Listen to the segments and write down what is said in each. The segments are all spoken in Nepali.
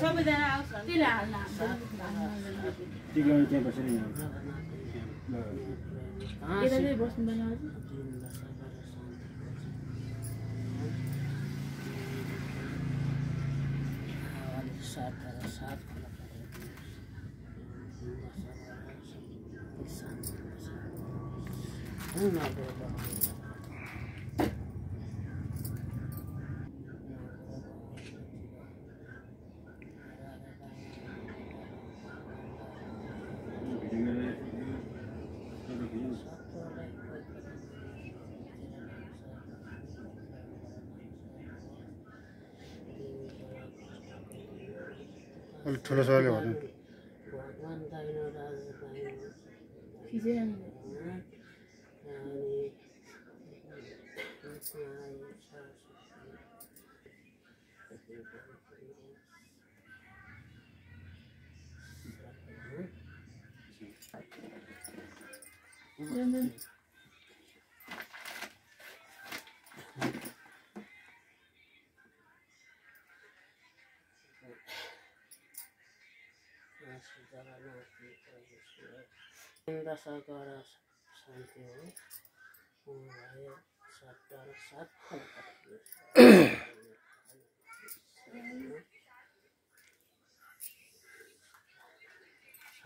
सबैजना आउँछ अलि ठुलो सरले भन्नु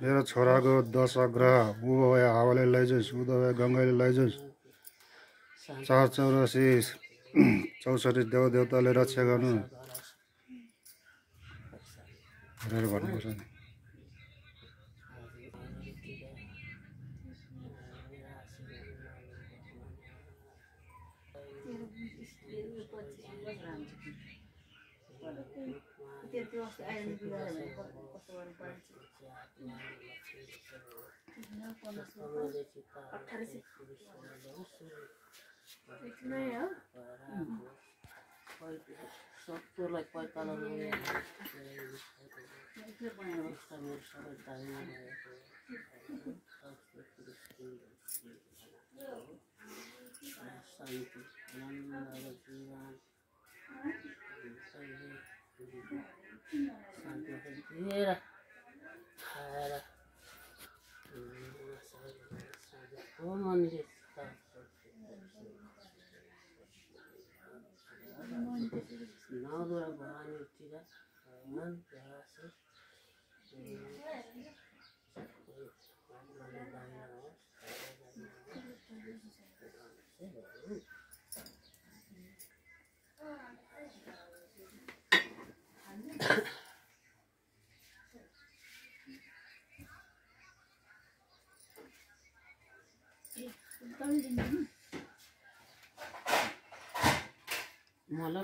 मेरो छोराको 10 ग्रह ऊ भए हावाले लैजाओस् उदो भए गङ्गाले लैजाओस् 484 64 देवदेवताले रक्षा गर्नु भनेर भन्नुपर्छ नि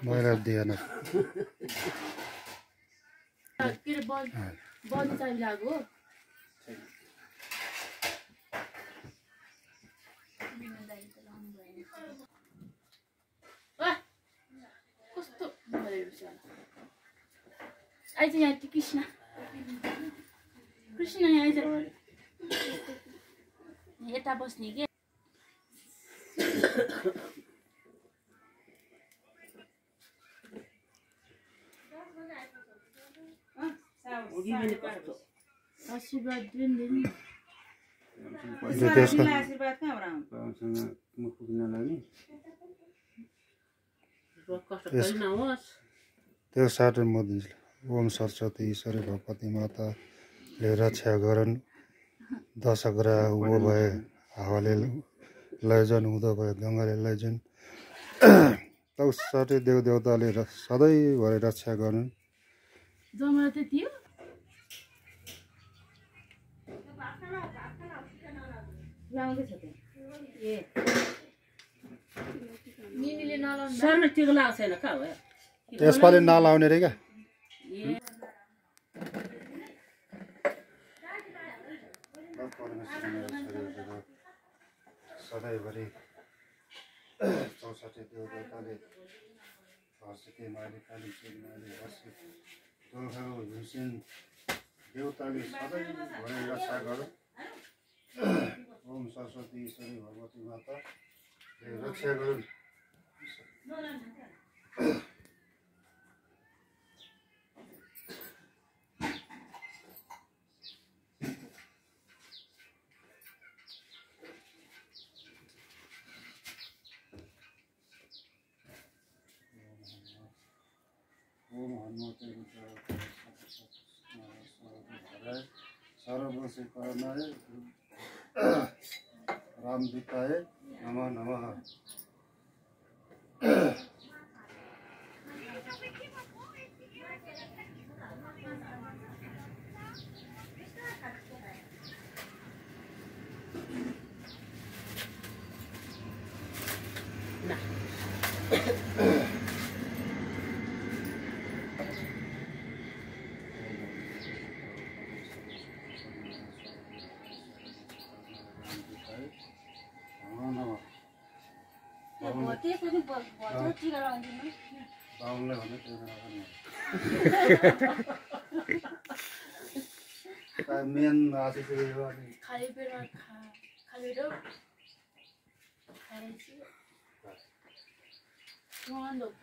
मैला दिएन कस्तो आइज यहाँ कृष्ण कृष्ण यहाँ आइज यता बस्ने के आशीर्वाद दिनु त्यो साटो म दिन्छु ओम सरस्वती ईश्वरी भगवती माताले रक्षा गरन् 10 ग्रह ऊ भए हावाले लैजान् हुँदो भए गङ्गाले लैजान् तौ सबै देवदेवताले सधैँभरि रक्षा गर्नु जमरा त्यति हो यसपालि नलाउने रे क्या सधैँभरि 64 देवदेवताले हर्षिते माली काली माली हर्षित दोलखाउ हुसेन देवताले सधैँभरि रक्षा गरौँ ओम सरस्वती ईश्वरी भगवती माताले रक्षा गरौँ सर्वसे करनाय रामदूताय नमः नमः। मेन आशिष खाली पेटमा खाली पेट खाएपछि मन दुख्छ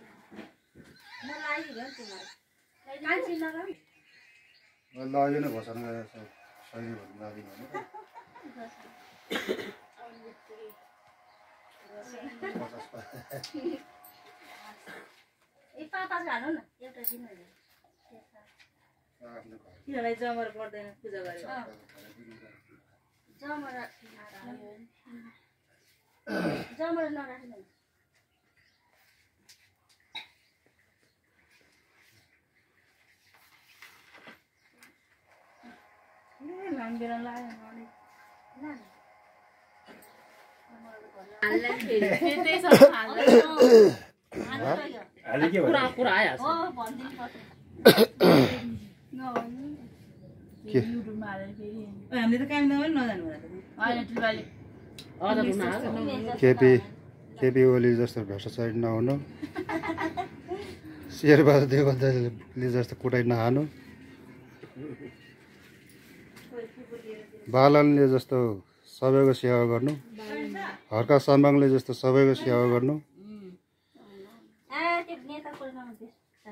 म लागिदियो नि तिमीलाई लाग्यो नै घोषणा गरेको छ शैली भन्नु लाग्यो भने तिनीहरूलाई जमर पर्दैन पूजा गरेर जमरा नराख्नु लामबेरा लाग्यो कुरा आइहाल्छ युट्युबमा हालेर फेरि हामीले त काम पनि नजानु केपी ओली जस्तो भ्रष्टाचारी नहुनु, शेरबहादुर देवकोटाले जस्तो कुटाइ नहानु, बालनले जस्तो सबैको सेवा गर्नु, हर्का साम्बाङले जस्तो सबैको सेवा गर्नु।